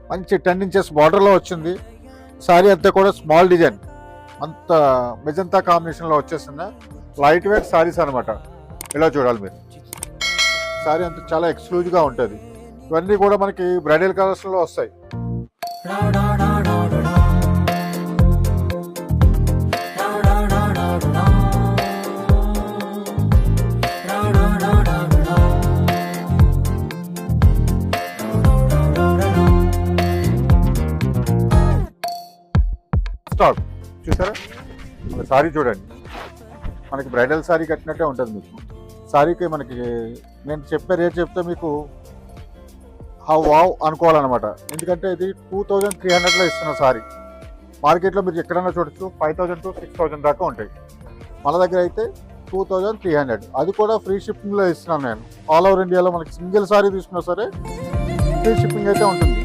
మంచి 10 ఇంచెస్ బార్డర్లో వచ్చింది. శారీ అంతా కూడా స్మాల్ డిజైన్, అంత మెజంతా కాంబినేషన్లో వచ్చేసింది. లైట్ వెయిట్ శారీస్ అనమాట. ఇలా చూడాలి మీరు. శారీ అంతా చాలా ఎక్స్క్లూజివ్గా ఉంటుంది. ఇవన్నీ కూడా మనకి బ్రైడల్ కలర్స్లో వస్తాయి. స్టాక్ చూసారా, మన శారీ చూడండి, మనకి బ్రైడల్ శారీ కట్టినట్టే ఉంటుంది. మీకు శారీకి మనకి నేను చెప్పే రేట్ చెప్తే మీకు వావ్ అనుకోవాలన్నమాట. ఎందుకంటే ఇది 2300లో ఇస్తున్న శారీ. మార్కెట్లో మీరు ఎక్కడైనా చూడొచ్చు 5000 to 6000 దాకా ఉంటాయి. మన దగ్గర అయితే 2300, అది కూడా ఫ్రీ షిప్పింగ్లో ఇస్తున్నాను నేను. ఆల్ ఓవర్ ఇండియాలో మనకి సింగిల్ శారీ తీసుకున్నా సరే ఫ్రీ షిప్పింగ్ అయితే ఉంటుంది.